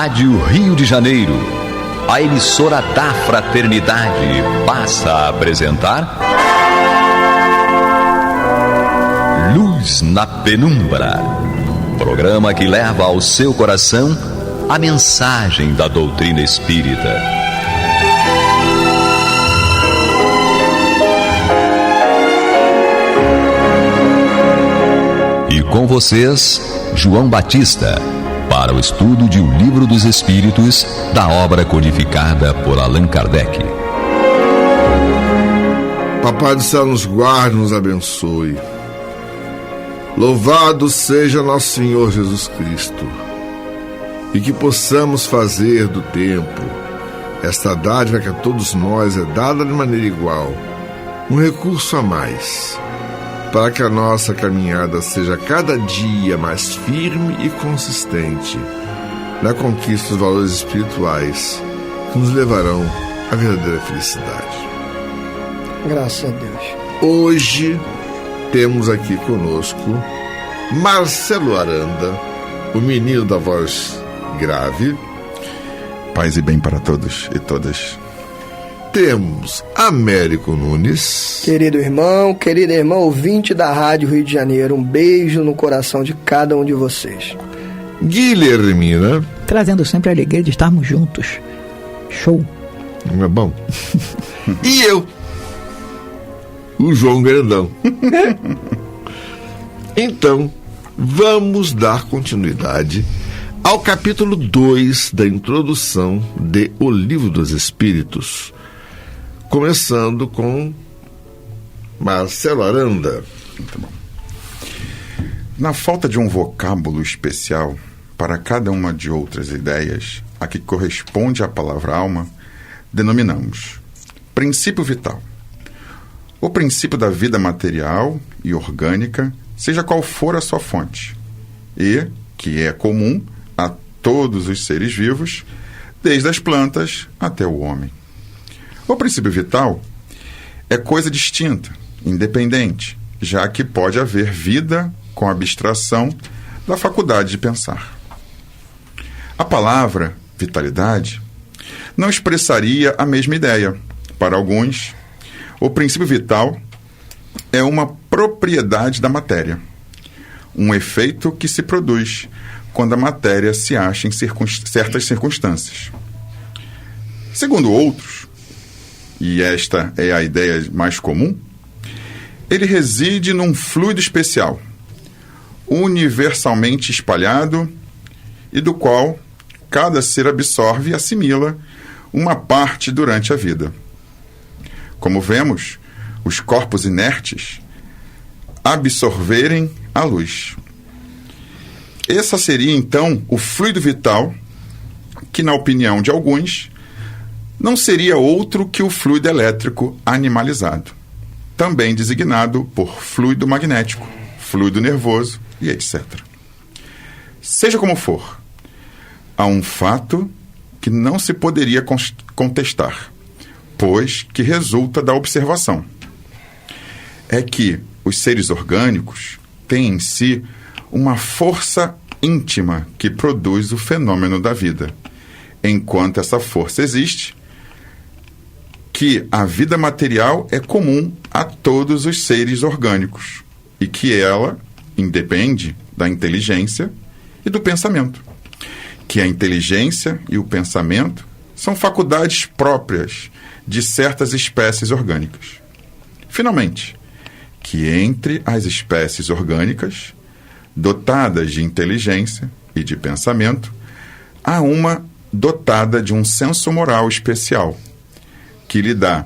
Rádio Rio de Janeiro, a emissora da Fraternidade, passa a apresentar Luz na Penumbra, programa que leva ao seu coração a mensagem da doutrina espírita. E com vocês, João Batista, para o estudo de O Livro dos Espíritos, da obra codificada por Allan Kardec. Papai do céu nos guarde, nos abençoe. Louvado seja nosso Senhor Jesus Cristo. E que possamos fazer do tempo esta dádiva que a todos nós é dada de maneira igual, um recurso a mais, para que a nossa caminhada seja cada dia mais firme e consistente na conquista dos valores espirituais que nos levarão à verdadeira felicidade. Graças a Deus. Hoje temos aqui conosco Marcelo Aranda, o menino da voz grave. Paz e bem para todos e todas. Temos Américo Nunes. Querido irmão, querida irmã ouvinte da Rádio Rio de Janeiro, um beijo no coração de cada um de vocês. Guilhermina. Trazendo sempre a alegria de estarmos juntos. Show. Não é bom? E eu, o João Grandão. Então, vamos dar continuidade ao capítulo 2 da introdução de O Livro dos Espíritos, começando com Marcelo Aranda. Muito bom. Na falta de um vocábulo especial para cada uma de outras ideias a que corresponde a palavra alma, denominamos princípio vital. O princípio da vida material e orgânica, seja qual for a sua fonte, e que é comum a todos os seres vivos, desde as plantas até o homem. O princípio vital é coisa distinta, independente, já que pode haver vida com abstração da faculdade de pensar. A palavra vitalidade não expressaria a mesma ideia. Para alguns, o princípio vital é uma propriedade da matéria, um efeito que se produz quando a matéria se acha em certas circunstâncias. Segundo outros, e esta é a ideia mais comum, ele reside num fluido especial, universalmente espalhado e do qual cada ser absorve e assimila uma parte durante a vida. Como vemos, os corpos inertes absorverem a luz. Esse seria, então, o fluido vital, que, na opinião de alguns, não seria outro que o fluido elétrico animalizado, também designado por fluido magnético, fluido nervoso e etc. Seja como for, há um fato que não se poderia contestar, pois que resulta da observação. É que os seres orgânicos têm em si uma força íntima que produz o fenômeno da vida. Enquanto essa força existe, que a vida material é comum a todos os seres orgânicos e que ela independe da inteligência e do pensamento. Que a inteligência e o pensamento são faculdades próprias de certas espécies orgânicas. Finalmente, que entre as espécies orgânicas, dotadas de inteligência e de pensamento, há uma dotada de um senso moral especial, que lhe dá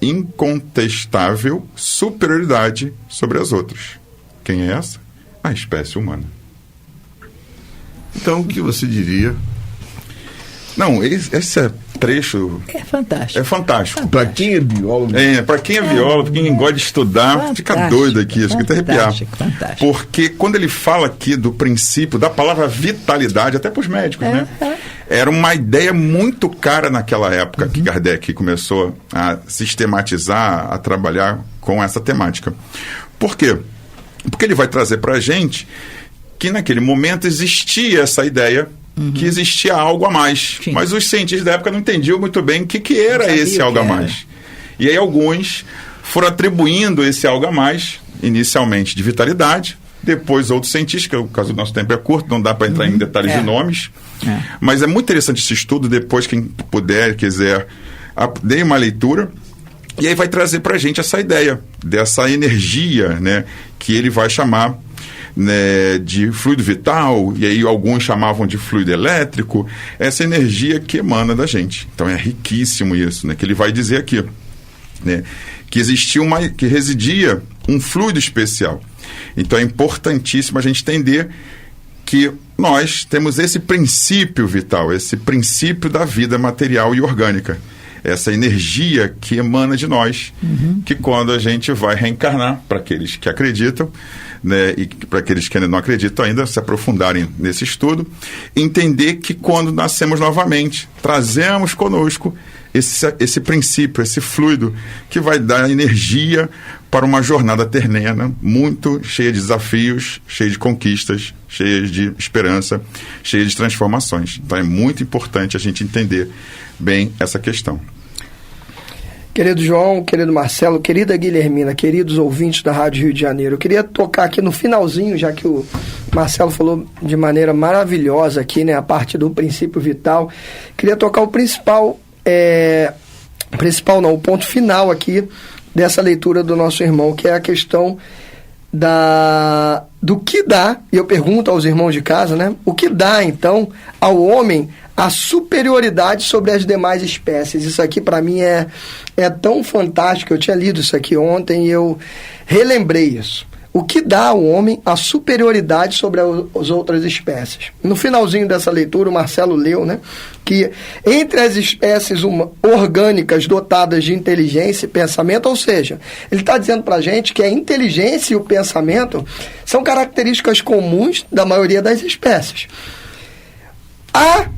incontestável superioridade sobre as outras. Quem é essa? A espécie humana. Então, o que você diria? Não, esse trecho é fantástico. É fantástico. Para quem é biólogo. Para quem é biólogo, quem gosta de estudar, fantástico, fica doido aqui, isso que até arrepiar. Fantástico. Porque quando ele fala aqui do princípio, da palavra vitalidade, até para os médicos, né? Era uma ideia muito cara naquela época que Kardec começou a sistematizar, a trabalhar com essa temática. Por quê? Porque ele vai trazer para a gente que naquele momento existia essa ideia que existia algo a mais. Sim. Mas os cientistas da época não entendiam muito bem o que era esse algo a mais. E aí alguns foram atribuindo esse algo a mais, inicialmente de vitalidade, depois outros cientistas, que o caso do nosso tempo é curto, não dá para entrar em detalhes de nomes. Mas é muito interessante esse estudo, depois quem puder, quiser, dê uma leitura. E aí vai trazer para a gente essa ideia dessa energia, né, que ele vai chamar, né, de fluido vital, e aí alguns chamavam de fluido elétrico, essa energia que emana da gente. Então é riquíssimo isso, né, que ele vai dizer aqui, né, que existia que residia um fluido especial. Então é importantíssimo a gente entender que nós temos esse princípio vital, esse princípio da vida material e orgânica, essa energia que emana de nós, que quando a gente vai reencarnar, para aqueles que acreditam, né, e para aqueles que ainda não acreditam ainda, se aprofundarem nesse estudo, entender que quando nascemos novamente, trazemos conosco esse princípio, esse fluido que vai dar energia para uma jornada terrena muito cheia de desafios, cheia de conquistas, cheia de esperança, cheia de transformações. Então é muito importante a gente entender bem essa questão. Querido João, querido Marcelo, querida Guilhermina, queridos ouvintes da Rádio Rio de Janeiro, eu queria tocar aqui no finalzinho, já que o Marcelo falou de maneira maravilhosa aqui, né, a parte do princípio vital, queria tocar o o ponto final aqui dessa leitura do nosso irmão, que é a questão do que dá, e eu pergunto aos irmãos de casa, né, o que dá, então, ao homem a superioridade sobre as demais espécies. Isso aqui, para mim, é tão fantástico. Eu tinha lido isso aqui ontem e eu relembrei isso. O que dá ao homem a superioridade sobre as outras espécies? No finalzinho dessa leitura, o Marcelo leu, né, que entre as espécies orgânicas dotadas de inteligência e pensamento, ou seja, ele está dizendo para a gente que a inteligência e o pensamento são características comuns da maioria das espécies. Há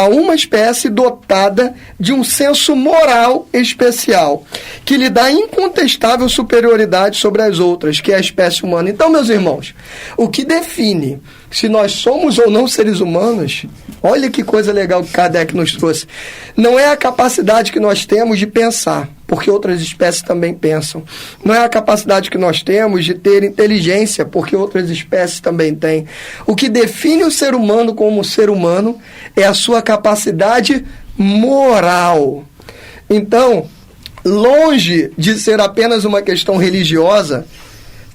uma espécie dotada de um senso moral especial, que lhe dá incontestável superioridade sobre as outras, que é a espécie humana. Então, meus irmãos, o que define se nós somos ou não seres humanos, olha que coisa legal que Kardec nos trouxe, não é a capacidade que nós temos de pensar, porque outras espécies também pensam. Não é a capacidade que nós temos de ter inteligência, porque outras espécies também têm. O que define o ser humano como ser humano é a sua capacidade moral. Então, longe de ser apenas uma questão religiosa,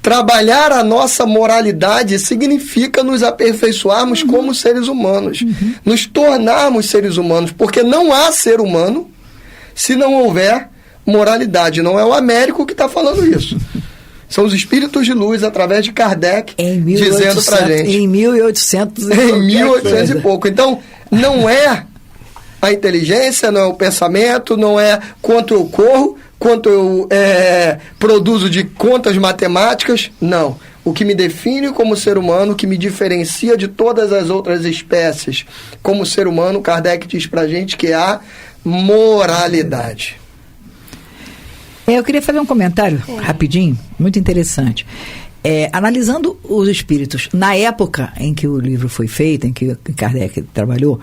trabalhar a nossa moralidade significa nos aperfeiçoarmos como seres humanos, nos tornarmos seres humanos, porque não há ser humano se não houver moralidade. Não é o Américo que está falando isso. São os espíritos de luz, através de Kardec, dizendo para a gente. Em 1800 e pouco. Então, não é a inteligência, não é o pensamento, não é quanto eu corro, quanto eu produzo de contas matemáticas, não. O que me define como ser humano, o que me diferencia de todas as outras espécies como ser humano, Kardec diz pra gente que é a moralidade. Eu queria fazer um comentário rapidinho, muito interessante. Analisando os espíritos, na época em que o livro foi feito, em que Kardec trabalhou,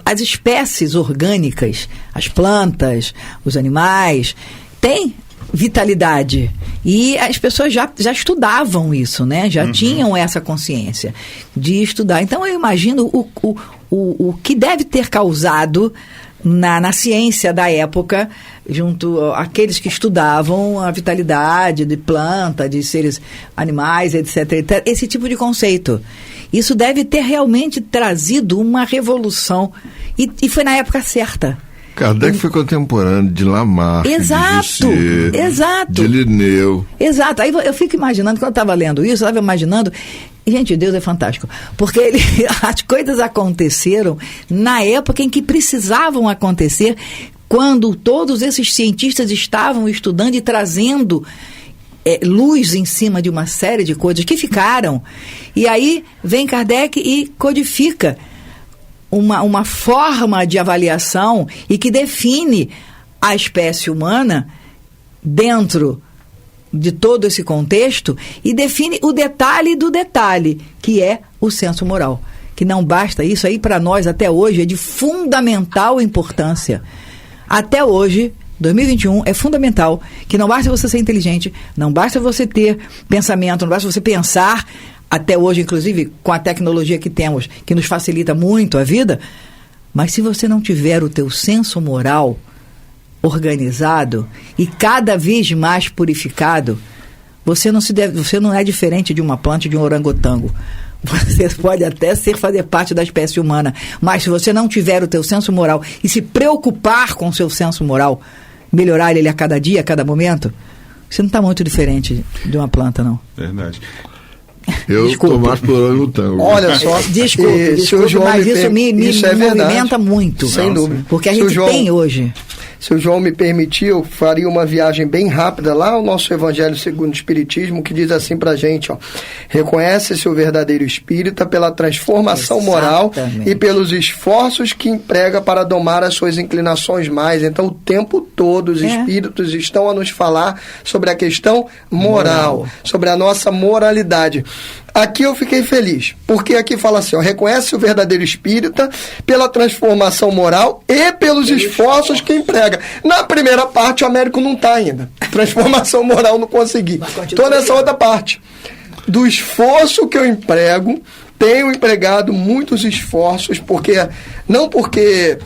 as espécies orgânicas, as plantas, os animais, têm vitalidade. E as pessoas já estudavam isso, né? Já tinham essa consciência de estudar. Então, eu imagino o que deve ter causado na ciência da época, junto àqueles que estudavam a vitalidade de planta, de seres animais, etc. Esse tipo de conceito. Isso deve ter realmente trazido uma revolução. E foi na época certa. Kardec foi contemporâneo de Lamarck, exato, de Linneu. Exato. Aí eu fico imaginando, quando eu estava lendo isso, eu estava imaginando, gente, Deus é fantástico, porque as coisas aconteceram na época em que precisavam acontecer, quando todos esses cientistas estavam estudando e trazendo luz em cima de uma série de coisas que ficaram. E aí vem Kardec e codifica uma forma de avaliação e que define a espécie humana dentro de todo esse contexto e define o detalhe do detalhe, que é o senso moral. Que não basta, isso aí para nós até hoje é de fundamental importância. Até hoje, 2021, é fundamental que não basta você ser inteligente, não basta você ter pensamento, não basta você pensar, até hoje, inclusive, com a tecnologia que temos, que nos facilita muito a vida, mas se você não tiver o teu senso moral organizado e cada vez mais purificado, você não é diferente de uma planta, de um orangotango. Você pode até fazer parte da espécie humana, mas se você não tiver o teu senso moral e se preocupar com o seu senso moral, melhorar ele a cada dia, a cada momento, você não está muito diferente de uma planta, não. Verdade. Eu estou mais por orangotango. Olha só, desculpe, mas isso me movimenta muito. Sem dúvida. Porque a gente tem hoje. Se o João me permitir, eu faria uma viagem bem rápida lá ao nosso Evangelho segundo o Espiritismo, que diz assim pra gente, ó: reconhece-se o verdadeiro espírita pela transformação moral e pelos esforços que emprega para domar as suas inclinações mais. Então, o tempo todo os espíritos estão a nos falar sobre a questão moral, sobre a nossa moralidade. Aqui eu fiquei feliz, porque aqui fala assim, ó, reconhece o verdadeiro espírita pela transformação moral e pelos esforços que emprega. Na primeira parte, o Américo não está ainda. Transformação moral não consegui. Estou nessa outra parte. Do esforço que eu emprego, tenho empregado muitos esforços, não porque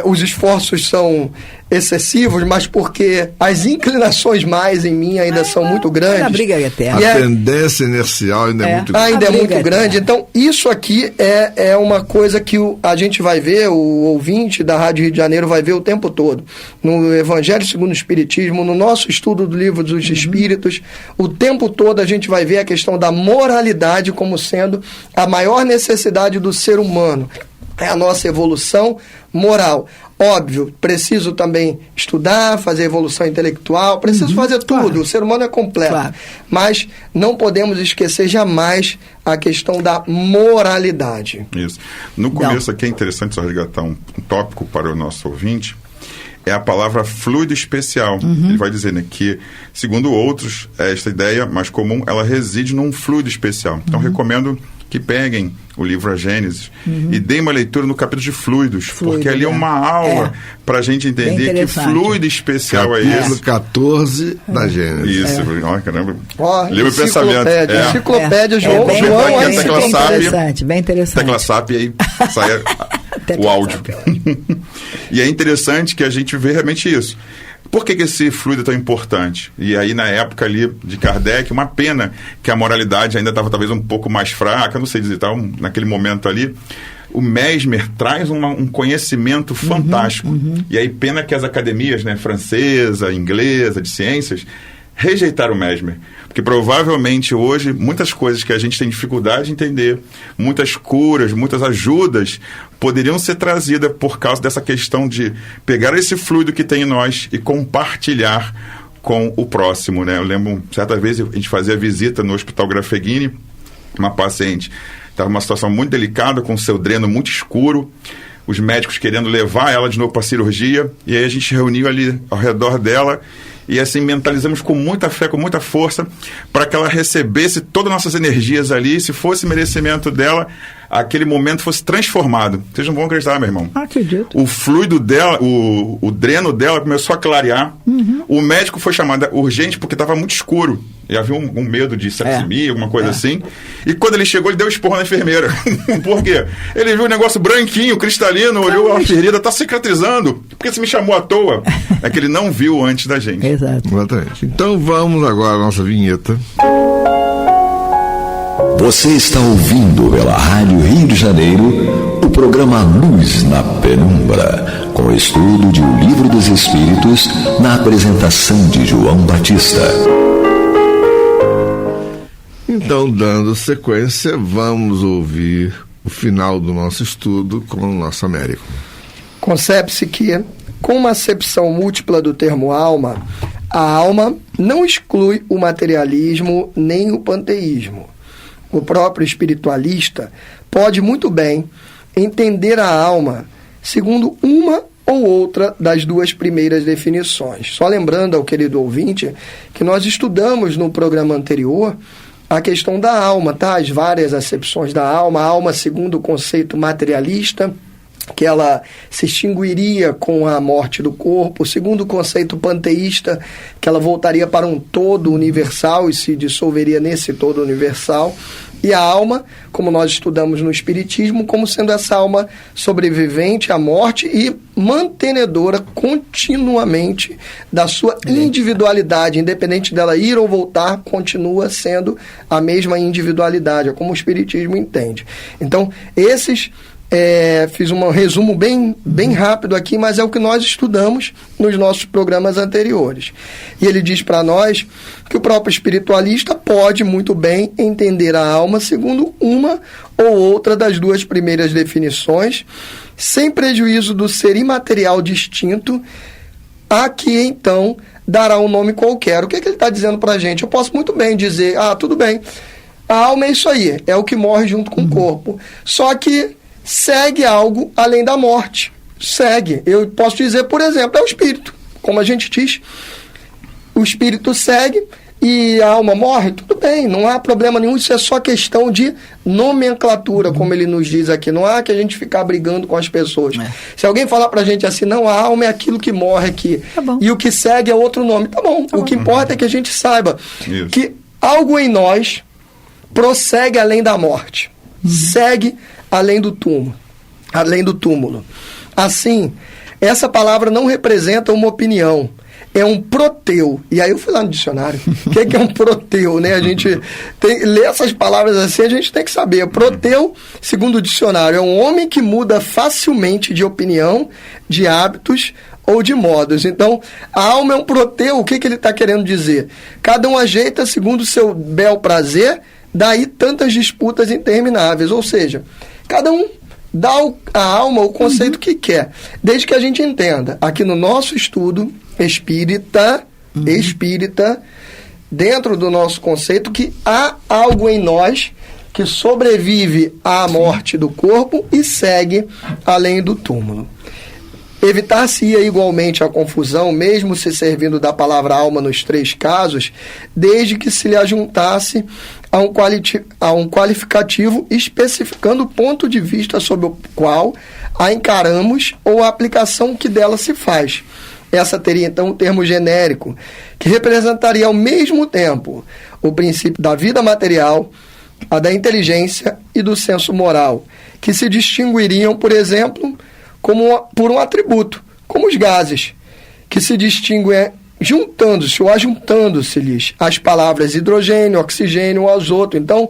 os esforços são excessivos, mas porque as inclinações mais em mim ainda são muito grandes. A briga eterna. A tendência inercial ainda é muito grande. Ainda é muito grande. Então, isso aqui é uma coisa que a gente vai ver, o ouvinte da Rádio Rio de Janeiro vai ver o tempo todo. No Evangelho segundo o Espiritismo, no nosso estudo do Livro dos Espíritos, o tempo todo a gente vai ver a questão da moralidade como sendo a maior necessidade do ser humano. É a nossa evolução moral. Óbvio, preciso também estudar, fazer evolução intelectual, preciso fazer tudo, o ser humano é completo. Claro. Mas não podemos esquecer jamais a questão da moralidade. Isso. No começo aqui é interessante só resgatar um tópico para o nosso ouvinte, é a palavra fluido especial. Ele vai dizer, né, que, segundo outros, esta ideia mais comum, ela reside num fluido especial. Então, recomendo que peguem o livro A Gênesis e deem uma leitura no capítulo de fluidos, porque ali é uma aula para a gente entender que fluido especial é esse. Capítulo 14 da Gênesis. Isso, olha, caramba. Livro pensamento. Enciclopédia, João. Bem interessante. Tecla SAP e aí sai o áudio. E é interessante que a gente vê realmente isso. Por que esse fluido é tão importante? E aí, na época ali de Kardec, uma pena que a moralidade ainda estava talvez um pouco mais fraca, não sei dizer, naquele momento ali, o Mesmer traz um conhecimento fantástico. E aí, pena que as academias, né, francesa, inglesa, de ciências, rejeitaram o Mesmer. Porque provavelmente hoje, muitas coisas que a gente tem dificuldade de entender, muitas curas, muitas ajudas, poderiam ser trazidas por causa dessa questão de pegar esse fluido que tem em nós e compartilhar com o próximo, né? Eu lembro, certa vez, a gente fazia visita no Hospital Grafeghini, uma paciente estava numa situação muito delicada, com seu dreno muito escuro, os médicos querendo levar ela de novo para a cirurgia, e aí a gente reuniu ali ao redor dela, e assim mentalizamos com muita fé, com muita força, para que ela recebesse todas as nossas energias ali, se fosse merecimento dela, aquele momento fosse transformado. Vocês não vão acreditar, meu irmão. Acredito. O fluido dela, o dreno dela começou a clarear. O médico foi chamado urgente porque estava muito escuro. E havia um medo de sepsemia, alguma coisa assim. E quando ele chegou, ele deu esporro na enfermeira. Por quê? Ele viu um negócio branquinho, cristalino, olhou a ferida, está cicatrizando. Por que você me chamou à toa? É que ele não viu antes da gente. Exato. Exatamente. Então vamos agora à nossa vinheta. Você está ouvindo pela Rádio Rio de Janeiro o programa Luz na Penumbra, com o estudo de O Livro dos Espíritos, na apresentação de João Batista. Então, dando sequência, vamos ouvir o final do nosso estudo com o nosso Américo. Concebe-se que, com uma acepção múltipla do termo alma, a alma não exclui o materialismo nem o panteísmo. O próprio espiritualista pode muito bem entender a alma segundo uma ou outra das duas primeiras definições. Só lembrando ao querido ouvinte que nós estudamos no programa anterior a questão da alma, tá? As várias acepções da alma. A alma segundo o conceito materialista, que ela se extinguiria com a morte do corpo. Segundo o conceito panteísta, que ela voltaria para um todo universal e se dissolveria nesse todo universal. E a alma, como nós estudamos no Espiritismo, como sendo essa alma sobrevivente à morte e mantenedora continuamente da sua individualidade, independente dela ir ou voltar, continua sendo a mesma individualidade, é como o Espiritismo entende. Então, fiz um resumo bem rápido aqui, mas é o que nós estudamos nos nossos programas anteriores. E ele diz para nós que o próprio espiritualista pode muito bem entender a alma segundo uma ou outra das duas primeiras definições, sem prejuízo do ser imaterial distinto, a que então dará um nome qualquer. O que ele está dizendo para a gente? Eu posso muito bem dizer, tudo bem, a alma é isso aí, é o que morre junto com o corpo. Só que segue algo além da morte. Segue. Eu posso dizer, por exemplo, é o espírito. Como a gente diz, o espírito segue e a alma morre, tudo bem, não há problema nenhum, isso é só questão de nomenclatura, como ele nos diz aqui. Não há que a gente ficar brigando com as pessoas. Se alguém falar pra gente assim, não, a alma é aquilo que morre aqui, e o que segue é outro nome, tá bom. O que importa é que a gente saiba que algo em nós prossegue além da morte. Segue além do túmulo. Assim, essa palavra não representa uma opinião, é um proteu. E aí eu fui lá no dicionário. O que é um proteu, né? A gente lê essas palavras assim, a gente tem que saber. Proteu, segundo o dicionário, é um homem que muda facilmente de opinião, de hábitos ou de modos. Então, a alma é um proteu. O que ele está querendo dizer? Cada um ajeita segundo o seu bel prazer, daí tantas disputas intermináveis. Ou seja, cada um dá à alma o conceito que quer. Desde que a gente entenda, aqui no nosso estudo espírita, dentro do nosso conceito, que há algo em nós que sobrevive à morte do corpo e segue além do túmulo. Evitar-se-ia igualmente a confusão, mesmo se servindo da palavra alma nos três casos, desde que se lhe ajuntasse a um qualificativo especificando o ponto de vista sob o qual a encaramos ou a aplicação que dela se faz. Essa teria, então, um termo genérico, que representaria ao mesmo tempo o princípio da vida material, a da inteligência e do senso moral, que se distinguiriam, por exemplo, por um atributo, como os gases, que se distinguem juntando-se ou ajuntando-se-lhes as palavras hidrogênio, oxigênio ou azoto. Então,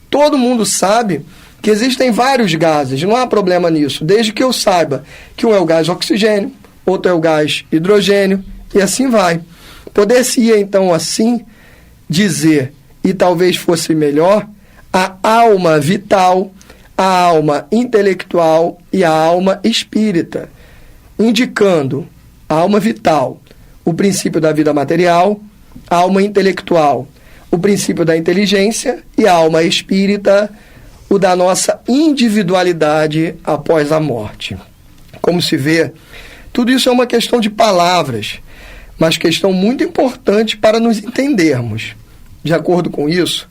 todo mundo sabe que existem vários gases, não há problema nisso, desde que eu saiba que um é o gás oxigênio, outro é o gás hidrogênio, e assim vai. Poder-se-ia, então, assim dizer, e talvez fosse melhor, a alma vital, a alma intelectual e a alma espírita, indicando a alma vital, o princípio da vida material, a alma intelectual, o princípio da inteligência, e a alma espírita, o da nossa individualidade após a morte. Como se vê, tudo isso é uma questão de palavras, mas questão muito importante para nos entendermos. De acordo com isso,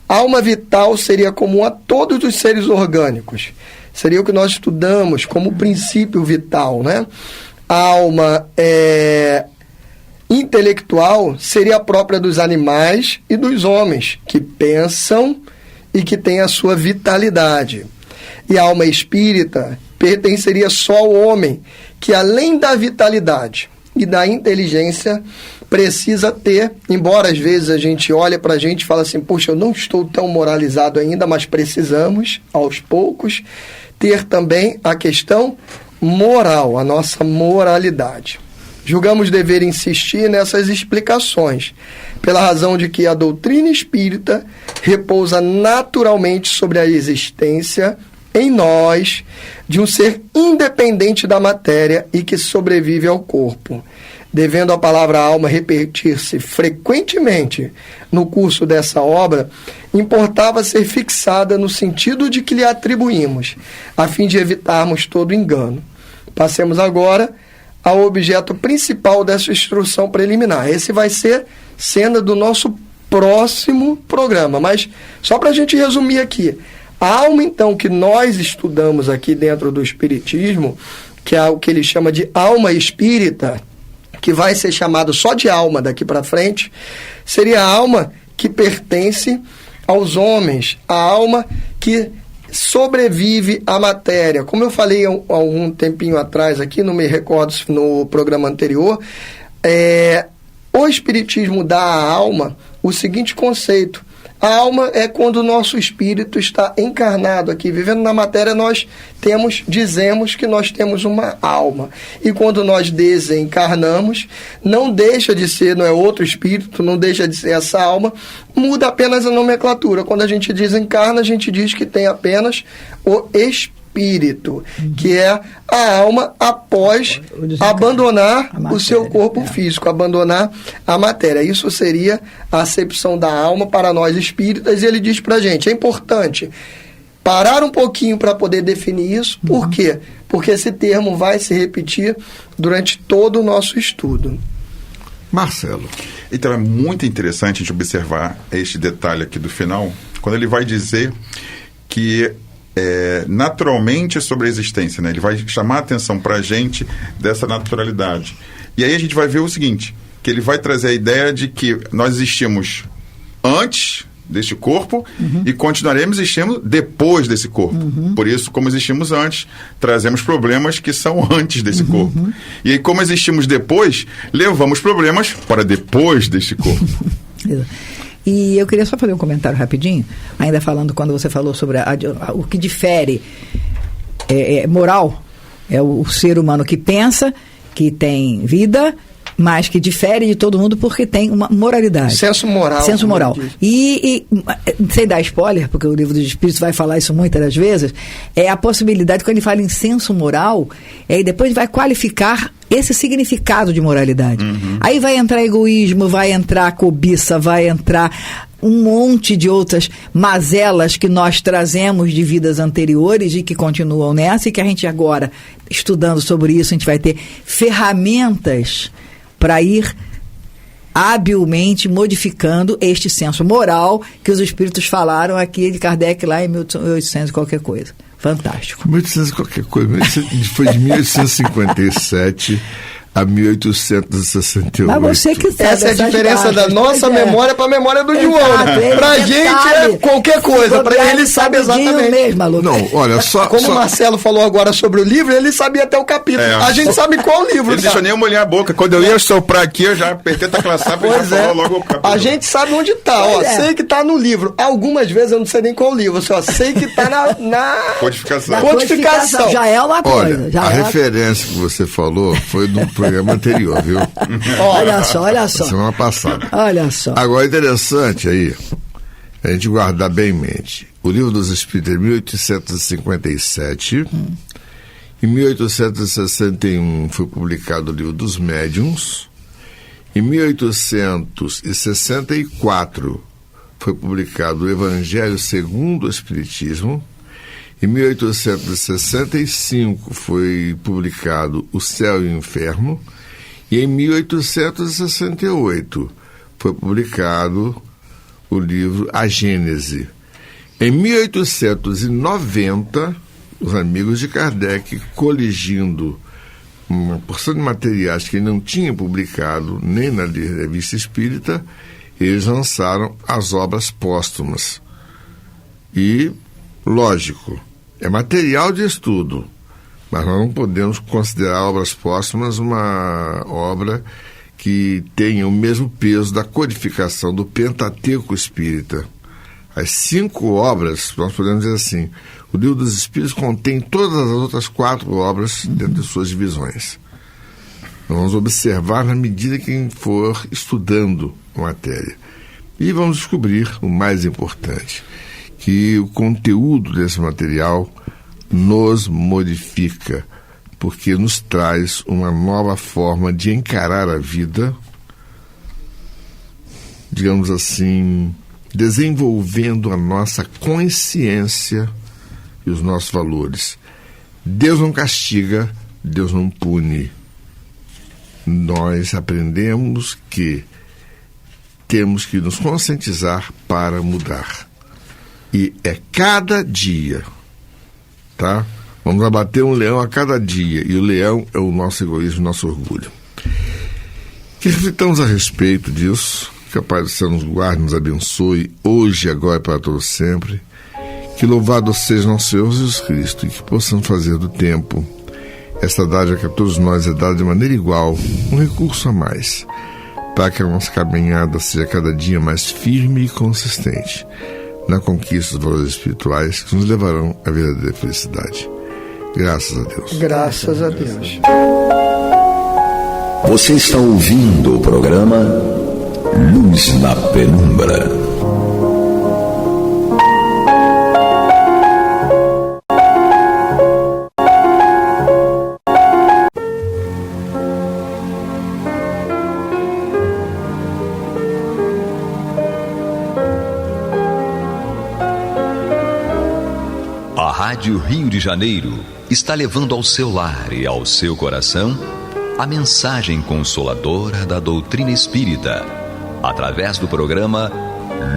a alma vital seria comum a todos os seres orgânicos. Seria o que nós estudamos como princípio vital, né? A alma intelectual seria a própria dos animais e dos homens, que pensam e que têm a sua vitalidade. E a alma espírita pertenceria só ao homem, que além da vitalidade e da inteligência, precisa ter, embora às vezes a gente olha para a gente e fala assim, puxa, eu não estou tão moralizado ainda, mas precisamos, aos poucos, ter também a questão moral, a nossa moralidade. Julgamos dever insistir nessas explicações, pela razão de que a doutrina espírita repousa naturalmente sobre a existência em nós de um ser independente da matéria e que sobrevive ao corpo. Devendo a palavra alma repetir-se frequentemente no curso dessa obra, importava ser fixada no sentido de que lhe atribuímos, a fim de evitarmos todo engano. Passemos agora ao objeto principal dessa instrução preliminar. Esse vai ser cena do nosso próximo programa, mas só para a gente resumir aqui. A alma, então, que nós estudamos aqui dentro do Espiritismo, que é o que ele chama de alma espírita, que vai ser chamado só de alma daqui para frente, seria a alma que pertence aos homens, a alma que sobrevive à matéria. Como eu falei há algum tempinho atrás aqui, não me recordo se no programa anterior, o Espiritismo dá à alma o seguinte conceito: a alma é quando o nosso espírito está encarnado aqui, vivendo na matéria. Nós dizemos que nós temos uma alma. E quando nós desencarnamos, não deixa de ser, não é outro espírito, não deixa de ser essa alma, muda apenas a nomenclatura. Quando a gente desencarna, a gente diz que tem apenas o espírito, que é a alma após abandonar o seu corpo físico, abandonar a matéria. Isso seria a acepção da alma para nós espíritas, e ele diz para a gente, é importante parar um pouquinho para poder definir isso. Por quê? Porque esse termo vai se repetir durante todo o nosso estudo. Marcelo. Então é muito interessante a gente observar este detalhe aqui do final, quando ele vai dizer que naturalmente sobre a existência, né? Ele vai chamar a atenção para a gente dessa naturalidade. E aí a gente vai ver o seguinte, que ele vai trazer a ideia de que nós existimos antes deste corpo e continuaremos existindo depois desse corpo. Por isso, como existimos antes, trazemos problemas que são antes desse corpo. E aí, como existimos depois, levamos problemas para depois deste corpo. E eu queria só fazer um comentário rapidinho, ainda falando quando você falou sobre o que difere moral, é o ser humano que pensa, que tem vida, mas que difere de todo mundo porque tem uma moralidade. Senso moral. Senso moral. E sem dar spoiler, porque o Livro dos Espíritos vai falar isso muitas das vezes, é a possibilidade, quando ele fala em senso moral, depois vai qualificar esse significado de moralidade. Aí vai entrar egoísmo, vai entrar cobiça, vai entrar um monte de outras mazelas que nós trazemos de vidas anteriores e que continuam nessa, e que a gente agora, estudando sobre isso, a gente vai ter ferramentas para ir habilmente modificando este senso moral que os espíritos falaram aqui de Kardec lá em 1800 qualquer coisa. Fantástico. 1800 qualquer coisa. Foi de 1857 a 1868. Mas você que sabe. Essa é a diferença da nossa memória para a memória do João. Pra gente é qualquer coisa, para ele sabe exatamente. Mesmo, maluco. Não, olha, só. Como o Marcelo falou agora sobre o livro, ele sabia até o capítulo. A gente sabe qual livro. Ele deixou nem eu molhar a boca. Quando eu ia soprar aqui, eu já apertei a tecla SAP e já falou logo o capítulo. A gente sabe onde tá, sei que tá no livro. Algumas vezes eu não sei nem qual livro, só sei que tá na codificação. Já é uma coisa. Olha, a referência que você falou foi do programa anterior, viu? Olha só. Semana passada. Olha só. Agora, interessante aí, a gente guardar bem em mente. O Livro dos Espíritos é 1857. Em 1861 foi publicado o Livro dos Médiuns. Em 1864 foi publicado o Evangelho segundo o Espiritismo. Em 1865 foi publicado O Céu e o Inferno. E em 1868 foi publicado o livro A Gênese. Em 1890, os amigos de Kardec, coligindo uma porção de materiais que ele não tinha publicado nem na Revista Espírita, eles lançaram as obras póstumas. E, lógico, é material de estudo, mas nós não podemos considerar obras póstumas uma obra que tenha o mesmo peso da codificação do Pentateuco Espírita. As 5 obras, nós podemos dizer assim, o Livro dos Espíritos contém todas as outras 4 obras dentro de suas divisões. Nós vamos observar na medida que for estudando a matéria. E vamos descobrir o mais importante, que o conteúdo desse material nos modifica, porque nos traz uma nova forma de encarar a vida, digamos assim, desenvolvendo a nossa consciência e os nossos valores. Deus não castiga Deus não pune. Nós aprendemos que temos que nos conscientizar para mudar. E é cada dia, tá? Vamos abater um leão a cada dia. E o leão é o nosso egoísmo, o nosso orgulho. Que reflitamos a respeito disso. Que a paz do céu nos guarde, nos abençoe, hoje, agora e para todos sempre. Que louvado seja nosso Senhor Jesus Cristo, e que possamos fazer do tempo esta dádiva que a todos nós é dada de maneira igual, um recurso a mais, para que a nossa caminhada seja cada dia mais firme e consistente na conquista dos valores espirituais que nos levarão à verdadeira felicidade. Graças a Deus. Graças a Deus. Você está ouvindo o programa Luz na Penumbra. A Rádio Rio de Janeiro está levando ao seu lar e ao seu coração a mensagem consoladora da doutrina espírita, através do programa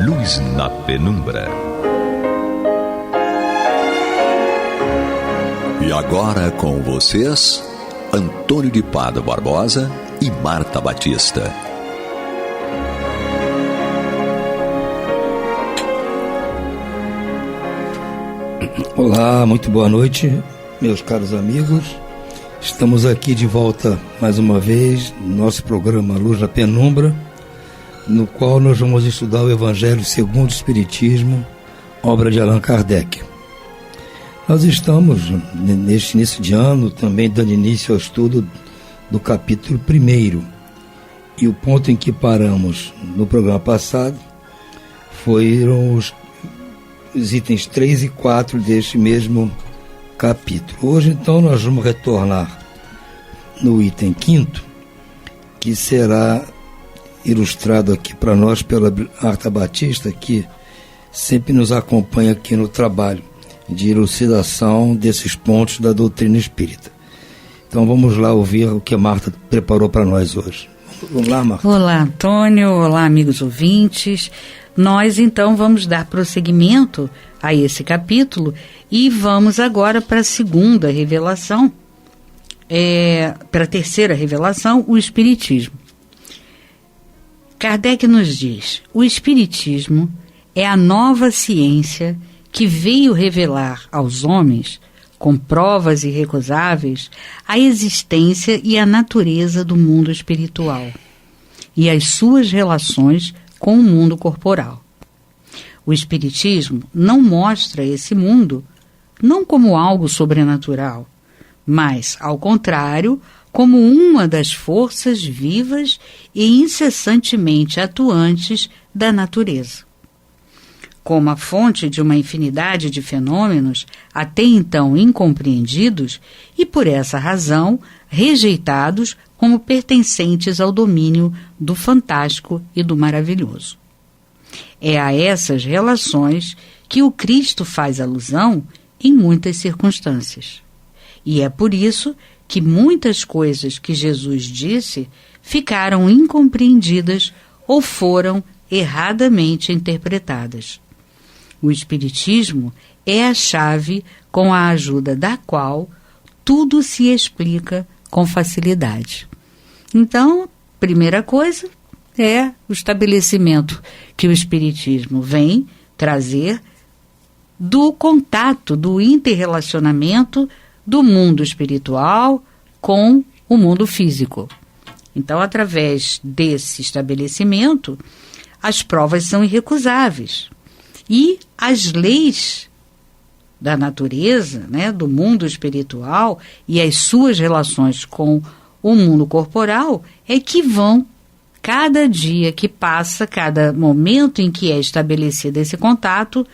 Luz na Penumbra. E agora com vocês, Antônio de Pádua Barbosa e Marta Batista. Olá, muito boa noite, meus caros amigos. Estamos aqui de volta mais uma vez no nosso programa Luz na Penumbra, no qual nós vamos estudar o Evangelho segundo o Espiritismo, obra de Allan Kardec. Nós estamos, neste início de ano, também dando início ao estudo do capítulo 1º. E o ponto em que paramos no programa passado foram os itens 3 e 4 deste mesmo capítulo. Hoje, então, nós vamos retornar no item 5º, que será ilustrado aqui para nós pela Marta Batista, que sempre nos acompanha aqui no trabalho de elucidação desses pontos da doutrina espírita. Então vamos lá ouvir o que a Marta preparou para nós hoje. Vamos lá, Marta. Olá, Antônio. Olá, amigos ouvintes. Nós, então, vamos dar prosseguimento a esse capítulo e vamos agora para a segunda revelação, para a terceira revelação, o Espiritismo. Kardec nos diz: o Espiritismo é a nova ciência que veio revelar aos homens, com provas irrecusáveis, a existência e a natureza do mundo espiritual e as suas relações com o mundo corporal. O Espiritismo não mostra esse mundo não como algo sobrenatural, mas, ao contrário, como uma das forças vivas e incessantemente atuantes da natureza. Como a fonte de uma infinidade de fenômenos até então incompreendidos e, por essa razão, rejeitados como pertencentes ao domínio do fantástico e do maravilhoso. É a essas relações que o Cristo faz alusão em muitas circunstâncias. E é por isso que muitas coisas que Jesus disse ficaram incompreendidas ou foram erradamente interpretadas. O Espiritismo é a chave com a ajuda da qual tudo se explica com facilidade. Então, primeira coisa é o estabelecimento que o Espiritismo vem trazer do contato, do interrelacionamento do mundo espiritual com o mundo físico. Então, através desse estabelecimento, as provas são irrecusáveis. E as leis da natureza, né, do mundo espiritual e as suas relações com o mundo corporal é que vão, cada dia que passa, cada momento em que é estabelecido esse contato,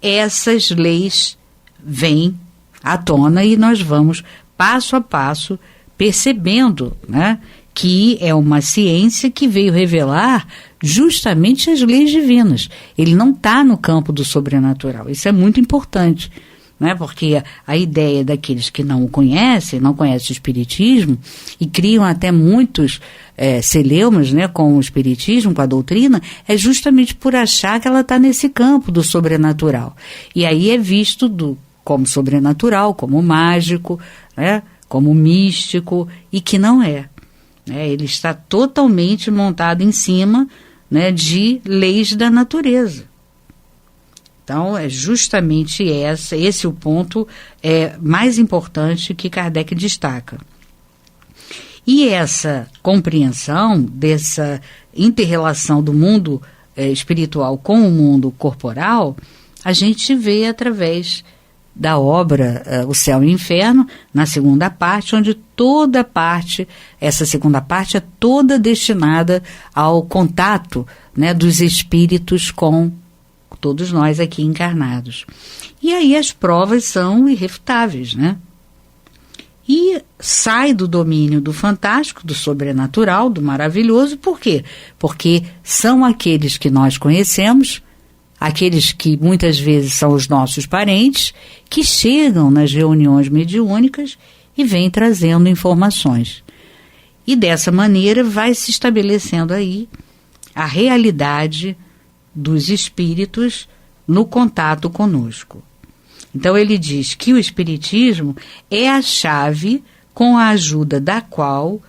essas leis vêm à tona e nós vamos, passo a passo, percebendo, né, que é uma ciência que veio revelar justamente as leis divinas. Ele não está no campo do sobrenatural. Isso é muito importante, né? Porque a ideia daqueles que não o conhecem, não conhecem o Espiritismo, e criam até muitos celeumas, né, com o Espiritismo, com a doutrina, é justamente por achar que ela está nesse campo do sobrenatural. E aí é visto como sobrenatural, como mágico, né, como místico, e que não é. Ele está totalmente montado em cima, né, de leis da natureza. Então, é justamente esse o ponto mais importante que Kardec destaca. E essa compreensão dessa inter-relação do mundo espiritual com o mundo corporal, a gente vê através da obra O Céu e o Inferno, na segunda parte, onde essa segunda parte é toda destinada ao contato, né, dos espíritos com todos nós aqui encarnados. E aí as provas são irrefutáveis, né? E sai do domínio do fantástico, do sobrenatural, do maravilhoso. Por quê? Porque são aqueles que nós conhecemos, aqueles que muitas vezes são os nossos parentes, que chegam nas reuniões mediúnicas e vêm trazendo informações. E dessa maneira vai se estabelecendo aí a realidade dos espíritos no contato conosco. Então ele diz que o Espiritismo é a chave com a ajuda da qual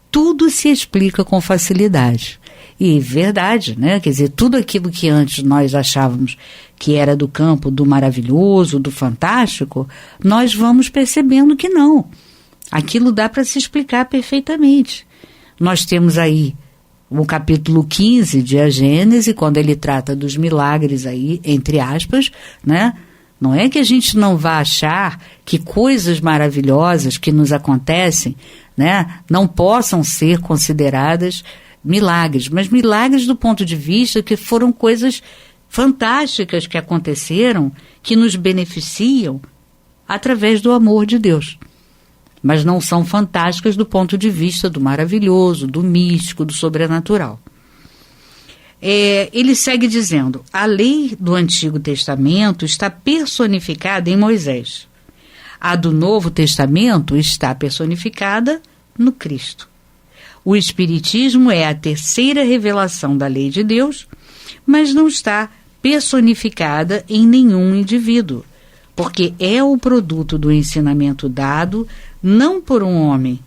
tudo se explica com facilidade. E verdade, né? Quer dizer, tudo aquilo que antes nós achávamos que era do campo do maravilhoso, do fantástico, nós vamos percebendo que não. Aquilo dá para se explicar perfeitamente. Nós temos aí o capítulo 15 de A Gênese, quando ele trata dos milagres aí, entre aspas, né? Não é que a gente não vá achar que coisas maravilhosas que nos acontecem, né, não possam ser consideradas milagres, mas milagres do ponto de vista que foram coisas fantásticas que aconteceram, que nos beneficiam através do amor de Deus. Mas não são fantásticas do ponto de vista do maravilhoso, do místico, do sobrenatural. Ele segue dizendo: a lei do Antigo Testamento está personificada em Moisés. A do Novo Testamento está personificada no Cristo. O Espiritismo é a terceira revelação da lei de Deus, mas não está personificada em nenhum indivíduo, porque é o produto do ensinamento dado não por um homem,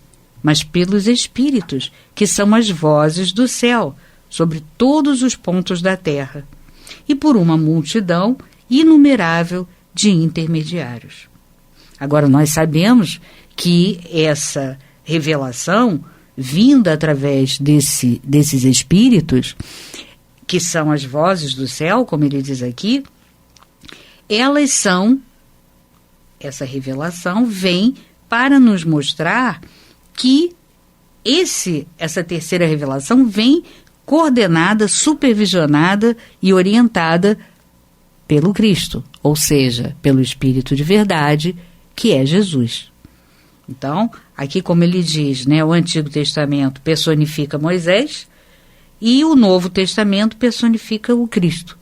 mas pelos Espíritos, que são as vozes do céu, sobre todos os pontos da terra, e por uma multidão inumerável de intermediários. Agora, nós sabemos que essa revelação, vinda através desses espíritos, que são as vozes do céu, como ele diz aqui, essa revelação vem para nos mostrar que essa terceira revelação vem coordenada, supervisionada e orientada pelo Cristo, ou seja, pelo Espírito de verdade, que é Jesus. Então, aqui como ele diz, né, o Antigo Testamento personifica Moisés e o Novo Testamento personifica o Cristo.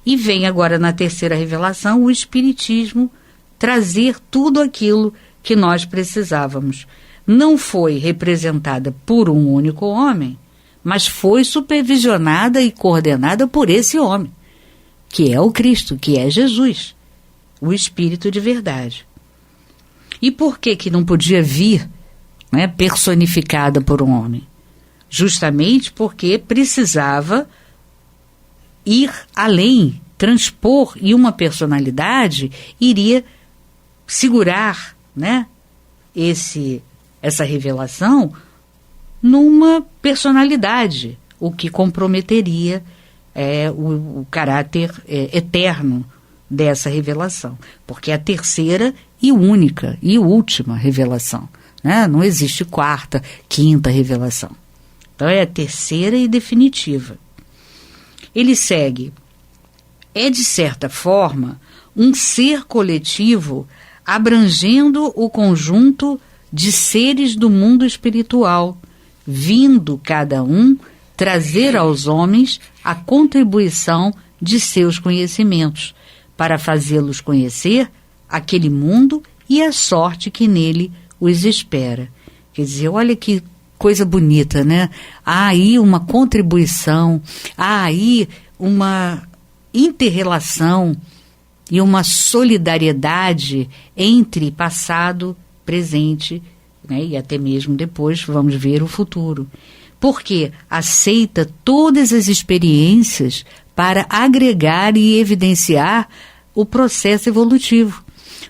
E vem agora na terceira revelação o Espiritismo trazer tudo aquilo que nós precisávamos. Não foi representada por um único homem, mas foi supervisionada e coordenada por esse homem, que é o Cristo, que é Jesus, o Espírito de verdade. E por que não podia vir, né, personificada por um homem? Justamente porque precisava ir além, transpor, e uma personalidade iria segurar, né, essa revelação numa personalidade, o que comprometeria o caráter eterno dessa revelação, porque é a terceira e única e última revelação, né? Não existe quarta, quinta revelação. Então é a terceira e definitiva. Ele segue: é de certa forma um ser coletivo abrangendo o conjunto de seres do mundo espiritual, vindo cada um trazer aos homens a contribuição de seus conhecimentos, para fazê-los conhecer aquele mundo e a sorte que nele os espera. Quer dizer, olha que coisa bonita, né? Há aí uma contribuição, há aí uma inter-relação e uma solidariedade entre passado, presente, né, e até mesmo depois vamos ver o futuro. Porque aceita todas as experiências para agregar e evidenciar o processo evolutivo,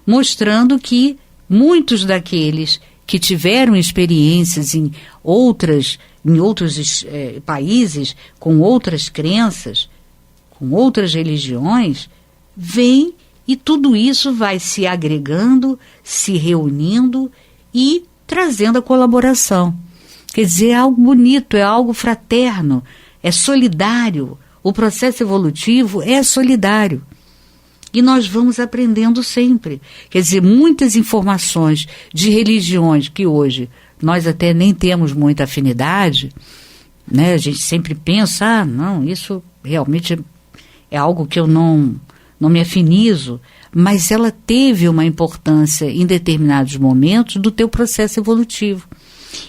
mostrando que muitos daqueles que tiveram experiências em outros países, com outras crenças, com outras religiões, vêm e tudo isso vai se agregando, se reunindo e trazendo a colaboração. Quer dizer, é algo bonito, é algo fraterno, é solidário. O processo evolutivo é solidário. E nós vamos aprendendo sempre. Quer dizer, muitas informações de religiões que hoje nós até nem temos muita afinidade, né? A gente sempre pensa, não, isso realmente é algo que eu não me afinizo, mas ela teve uma importância em determinados momentos do teu processo evolutivo.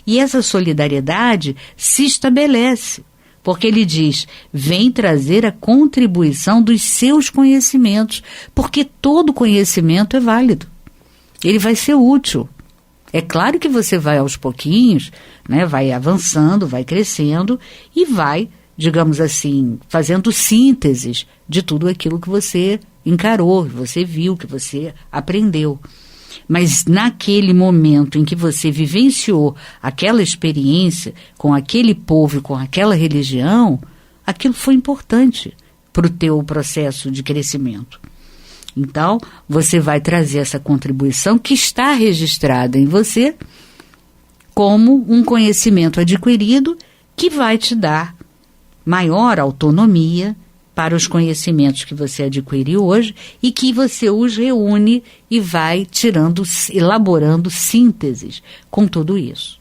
E essa solidariedade se estabelece, porque ele diz, vem trazer a contribuição dos seus conhecimentos, porque todo conhecimento é válido. Ele vai ser útil. É claro que você vai aos pouquinhos, né, vai avançando, vai crescendo e vai, digamos assim, fazendo sínteses de tudo aquilo que você encarou, que você viu, que você aprendeu. Mas naquele momento em que você vivenciou aquela experiência com aquele povo, com aquela religião, aquilo foi importante para o teu processo de crescimento. Então, você vai trazer essa contribuição que está registrada em você como um conhecimento adquirido que vai te dar maior autonomia para os conhecimentos que você adquiriu hoje e que você os reúne e vai elaborando sínteses com tudo isso.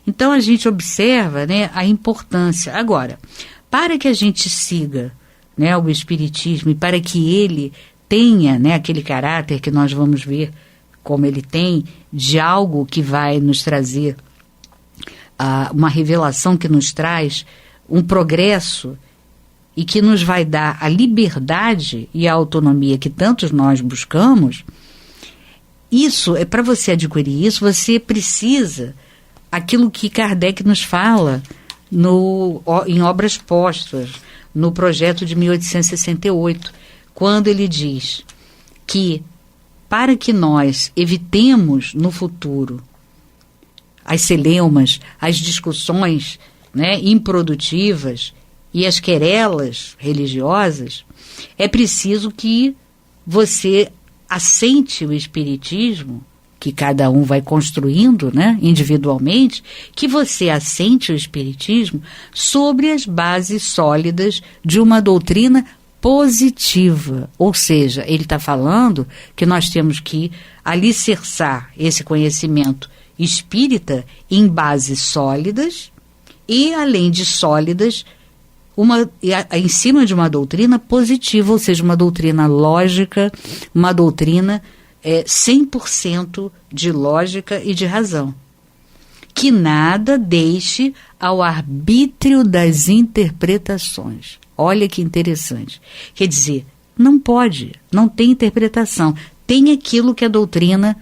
Então a gente observa, né, a importância. Agora, para que a gente siga, né, o Espiritismo e para que ele tenha, né, aquele caráter que nós vamos ver como ele tem, de algo que vai nos trazer uma revelação que nos traz um progresso e que nos vai dar a liberdade e a autonomia que tantos nós buscamos, isso, para você adquirir isso, você precisa, aquilo que Kardec nos fala em Obras Póstumas, no projeto de 1868, quando ele diz que para que nós evitemos no futuro as celeumas, as discussões, né, improdutivas, e as querelas religiosas, é preciso que você assente o espiritismo, que cada um vai construindo, né, individualmente, que você assente o espiritismo sobre as bases sólidas de uma doutrina positiva. Ou seja, ele está falando que nós temos que alicerçar esse conhecimento espírita em bases sólidas e, além de sólidas, em cima de uma doutrina positiva, ou seja, uma doutrina lógica, uma doutrina 100% de lógica e de razão. Que nada deixe ao arbítrio das interpretações. Olha que interessante. Quer dizer, não pode, não tem interpretação. Tem aquilo que a doutrina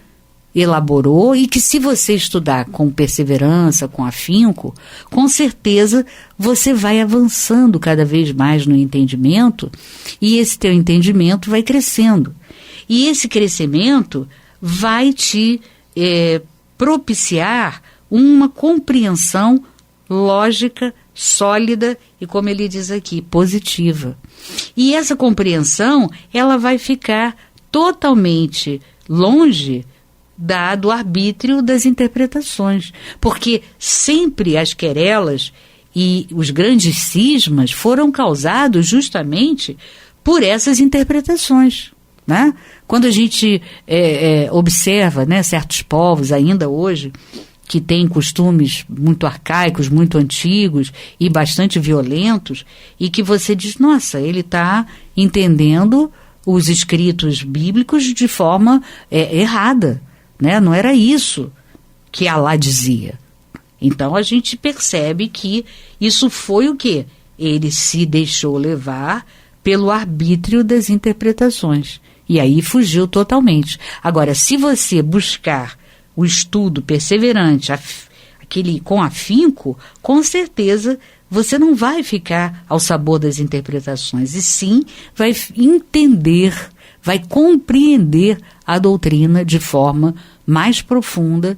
elaborou e que, se você estudar com perseverança, com afinco, com certeza você vai avançando cada vez mais no entendimento e esse teu entendimento vai crescendo. E esse crescimento vai te propiciar uma compreensão lógica, sólida e, como ele diz aqui, positiva. E essa compreensão, ela vai ficar totalmente longe do arbítrio das interpretações, porque sempre as querelas e os grandes cismas foram causados justamente por essas interpretações, né? Quando a gente observa, né, certos povos ainda hoje que têm costumes muito arcaicos, muito antigos e bastante violentos, e que você diz, nossa, ele está entendendo os escritos bíblicos de forma errada, né? Não era isso que Alá dizia. Então a gente percebe que isso foi o quê? Ele se deixou levar pelo arbítrio das interpretações. E aí fugiu totalmente. Agora, se você buscar o estudo perseverante, aquele com afinco, com certeza você não vai ficar ao sabor das interpretações, e sim vai entender, vai compreender a doutrina de forma mais profunda,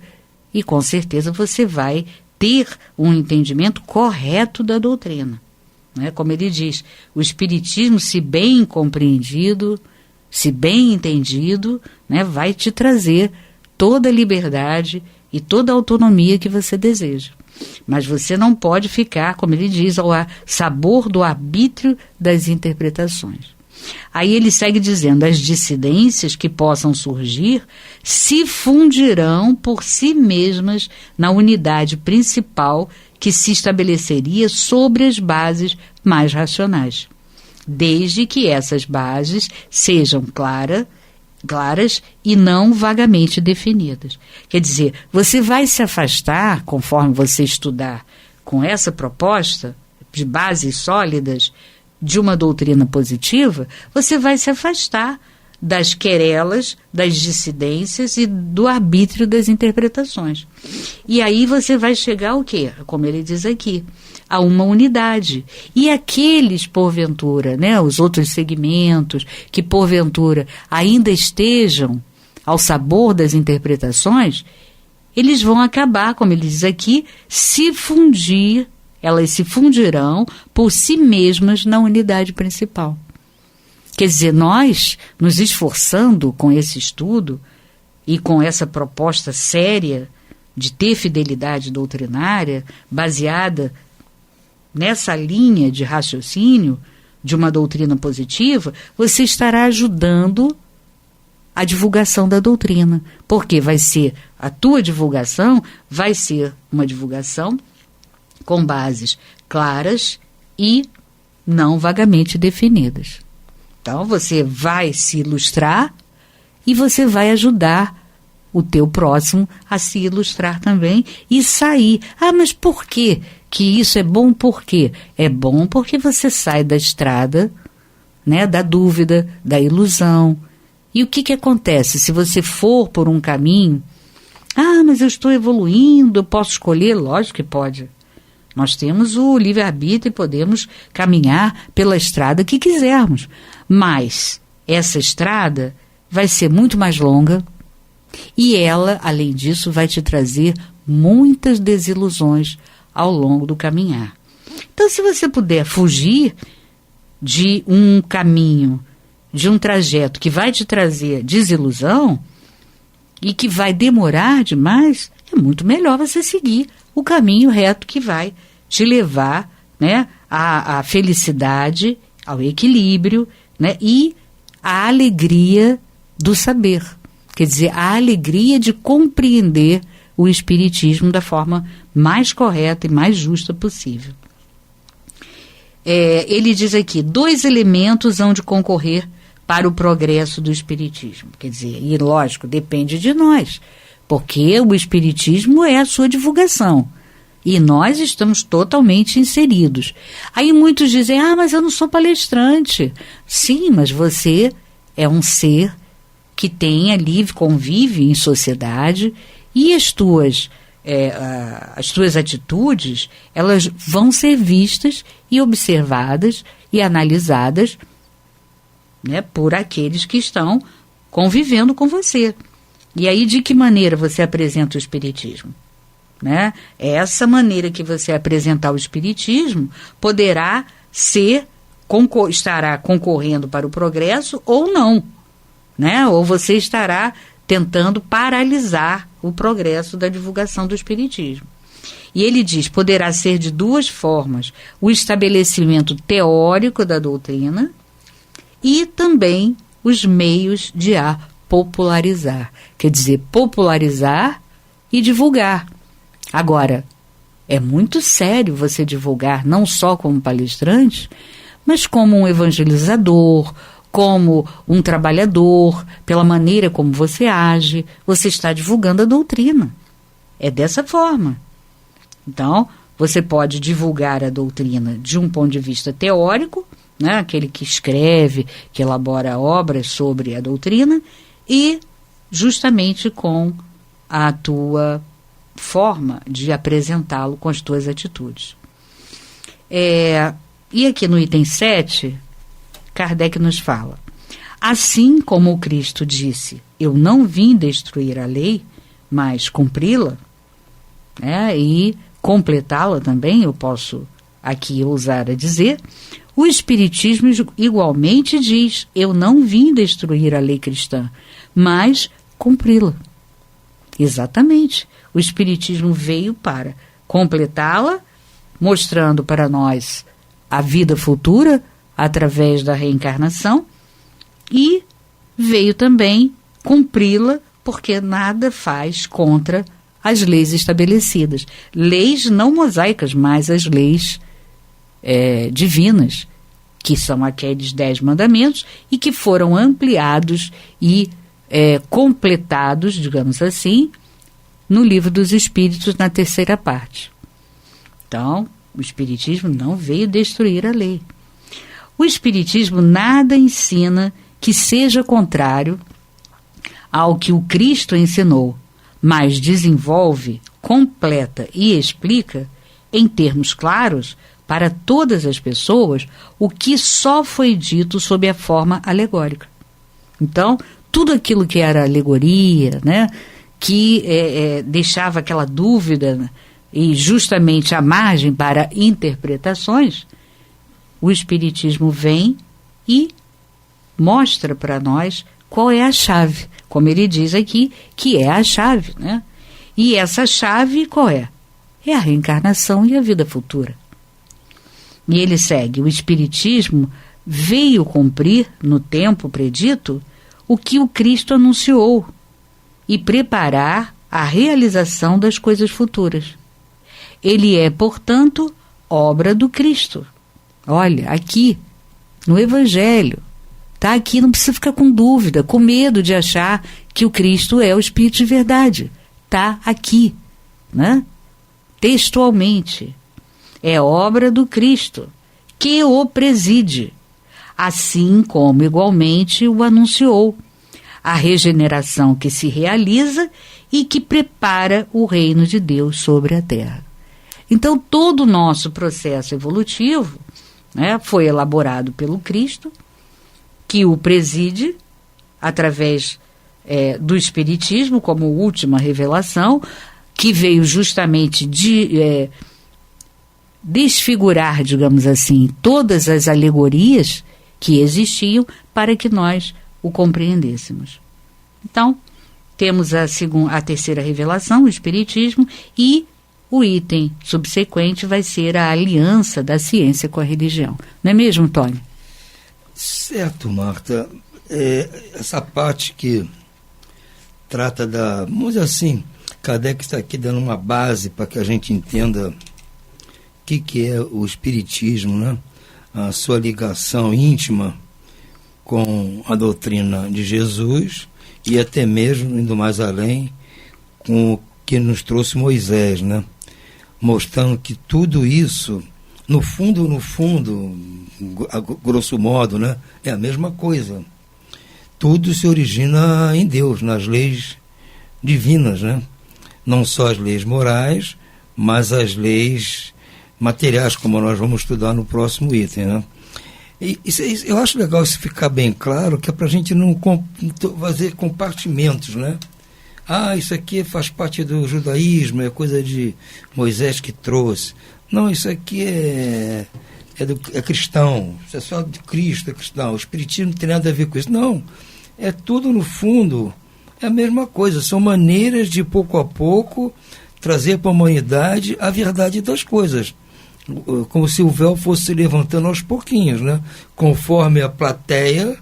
e com certeza você vai ter um entendimento correto da doutrina. Né? Como ele diz, o Espiritismo, se bem compreendido, se bem entendido, né, vai te trazer toda a liberdade e toda a autonomia que você deseja. Mas você não pode ficar, como ele diz, ao sabor do arbítrio das interpretações. Aí ele segue dizendo, as dissidências que possam surgir se fundirão por si mesmas na unidade principal que se estabeleceria sobre as bases mais racionais, desde que essas bases sejam claras e não vagamente definidas. Quer dizer, você vai se afastar, conforme você estudar com essa proposta de bases sólidas de uma doutrina positiva, você vai se afastar das querelas, das dissidências e do arbítrio das interpretações. E aí você vai chegar ao quê? Como ele diz aqui, a uma unidade. E aqueles, porventura, né, os outros segmentos que, porventura, ainda estejam ao sabor das interpretações, eles vão acabar, como ele diz aqui, elas se fundirão por si mesmas na unidade principal. Quer dizer, nós, nos esforçando com esse estudo e com essa proposta séria de ter fidelidade doutrinária, baseada nessa linha de raciocínio de uma doutrina positiva, você estará ajudando a divulgação da doutrina. Porque a tua divulgação vai ser uma divulgação com bases claras e não vagamente definidas. Então, você vai se ilustrar e você vai ajudar o teu próximo a se ilustrar também e sair. Ah, mas por quê que isso é bom? Por quê? É bom porque você sai da estrada, né, da dúvida, da ilusão. E o que acontece? Se você for por um caminho, mas eu estou evoluindo, eu posso escolher? Lógico que pode. Nós temos o livre-arbítrio e podemos caminhar pela estrada que quisermos. Mas essa estrada vai ser muito mais longa e ela, além disso, vai te trazer muitas desilusões ao longo do caminhar. Então, se você puder fugir de um caminho, de um trajeto que vai te trazer desilusão e que vai demorar demais, é muito melhor você seguir o caminho reto que vai te levar, né, à felicidade, ao equilíbrio, né, e à alegria do saber. Quer dizer, a alegria de compreender o Espiritismo da forma mais correta e mais justa possível. Ele diz aqui, 2 elementos hão de concorrer para o progresso do Espiritismo. Quer dizer, e lógico, depende de nós, porque o Espiritismo é a sua divulgação. E nós estamos totalmente inseridos. Aí muitos dizem, mas eu não sou palestrante. Sim, mas você é um ser que tem ali, convive em sociedade, e as tuas atitudes, elas vão ser vistas e observadas e analisadas, né, por aqueles que estão convivendo com você. E aí, de que maneira você apresenta o Espiritismo? Né? Essa maneira que você apresentar o Espiritismo poderá estará concorrendo para o progresso ou não, né? Ou você estará tentando paralisar o progresso da divulgação do Espiritismo. E ele diz, poderá ser de 2 formas, o estabelecimento teórico da doutrina e também os meios de a popularizar. Quer dizer, popularizar e divulgar. Agora, é muito sério você divulgar não só como palestrante, mas como um evangelizador, como um trabalhador, pela maneira como você age, você está divulgando a doutrina. É dessa forma. Então, você pode divulgar a doutrina de um ponto de vista teórico, né, aquele que escreve, que elabora obras sobre a doutrina, e justamente com a tua forma de apresentá-lo com as tuas atitudes. E aqui no item 7, Kardec nos fala: assim como o Cristo disse, eu não vim destruir a lei, mas cumpri-la, e completá-la também, eu posso aqui ousar a dizer, o Espiritismo igualmente diz, eu não vim destruir a lei cristã, mas cumpri-la. Exatamente. O Espiritismo veio para completá-la, mostrando para nós a vida futura através da reencarnação, e veio também cumpri-la, porque nada faz contra as leis estabelecidas. Leis não mosaicas, mas as leis divinas, que são aqueles 10 mandamentos e que foram ampliados e completados, digamos assim, no Livro dos Espíritos, na 3ª parte. Então, o Espiritismo não veio destruir a lei. O Espiritismo nada ensina que seja contrário ao que o Cristo ensinou, mas desenvolve, completa e explica, em termos claros, para todas as pessoas, o que só foi dito sob a forma alegórica. Então, tudo aquilo que era alegoria, né, que deixava aquela dúvida e justamente a margem para interpretações, o Espiritismo vem e mostra para nós qual é a chave, como ele diz aqui, que é a chave, né? E essa chave qual é? É a reencarnação e a vida futura. E ele segue, o Espiritismo veio cumprir, no tempo predito, o que o Cristo anunciou e preparar a realização das coisas futuras. Ele é, portanto, obra do Cristo. Olha, aqui, no Evangelho, está aqui, não precisa ficar com dúvida, com medo de achar que o Cristo é o Espírito de verdade. Está aqui, né? Textualmente. É obra do Cristo, que o preside, assim como igualmente o anunciou, a regeneração que se realiza e que prepara o reino de Deus sobre a terra. Então, todo o nosso processo evolutivo, né, foi elaborado pelo Cristo, que o preside através do Espiritismo como última revelação, que veio justamente desfigurar, digamos assim, todas as alegorias que existiam para que nós o compreendêssemos. Então, temos a 3ª revelação, o Espiritismo, e o item subsequente vai ser a aliança da ciência com a religião. Não é mesmo, Tony? Certo, Marta. Essa parte que trata da... Vamos dizer assim, Kardec está aqui dando uma base para que a gente entenda o que é o Espiritismo, né? A sua ligação íntima com a doutrina de Jesus e até mesmo, indo mais além, com o que nos trouxe Moisés, né? Mostrando que tudo isso, no fundo, a grosso modo, né, é a mesma coisa. Tudo se origina em Deus, nas leis divinas, né? Não só as leis morais, mas as leis materiais, como nós vamos estudar no próximo item, né? Eu acho legal isso ficar bem claro, que é para a gente não fazer compartimentos, né? Isso aqui faz parte do judaísmo, é coisa de Moisés que trouxe. Não, isso aqui é cristão, isso é só de Cristo, é cristão. O Espiritismo não tem nada a ver com isso. Não, é tudo, no fundo, é a mesma coisa. São maneiras de, pouco a pouco, trazer para a humanidade a verdade das coisas. Como se o véu fosse se levantando aos pouquinhos, né? Conforme a plateia,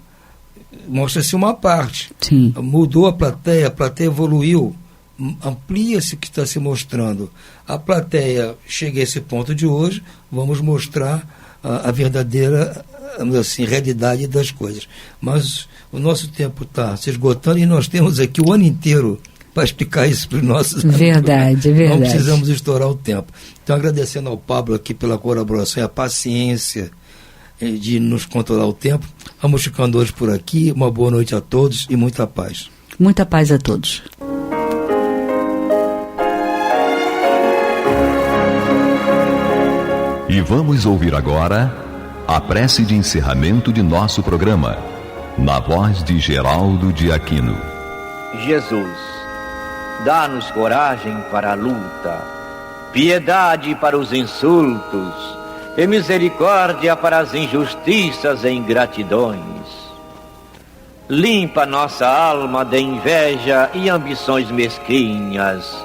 mostra-se uma parte. Sim. Mudou a plateia evoluiu, amplia-se o que está se mostrando. A plateia chega a esse ponto de hoje, vamos mostrar a verdadeira assim, realidade das coisas. Mas o nosso tempo está se esgotando e nós temos aqui o ano inteiro para explicar isso para os nossos amigos. Verdade. Não precisamos estourar o tempo. Então, agradecendo ao Pablo aqui pela colaboração e a paciência de nos controlar o tempo. Vamos ficando hoje por aqui. Uma boa noite a todos e muita paz. Muita paz a todos. E vamos ouvir agora a prece de encerramento de nosso programa, na voz de Geraldo de Aquino. Jesus, dá-nos coragem para a luta, piedade para os insultos e misericórdia para as injustiças e ingratidões. Limpa nossa alma de inveja e ambições mesquinhas,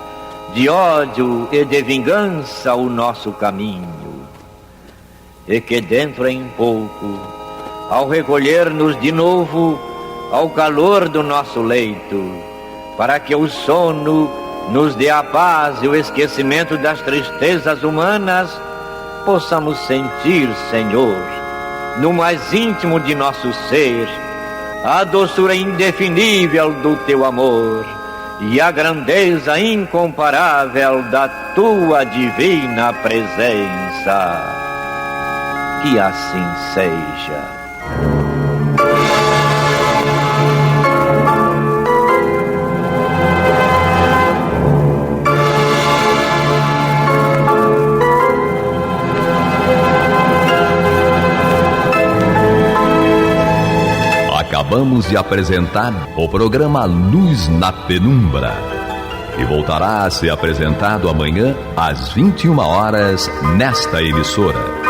de ódio e de vingança o nosso caminho. E que dentro em pouco, ao recolher-nos de novo ao calor do nosso leito, para que o sono nos dê a paz e o esquecimento das tristezas humanas, possamos sentir, Senhor, no mais íntimo de nosso ser, a doçura indefinível do Teu amor e a grandeza incomparável da Tua divina presença. Que assim seja. Acabamos de apresentar o programa Luz na Penumbra, que voltará a ser apresentado amanhã às 21 horas nesta emissora.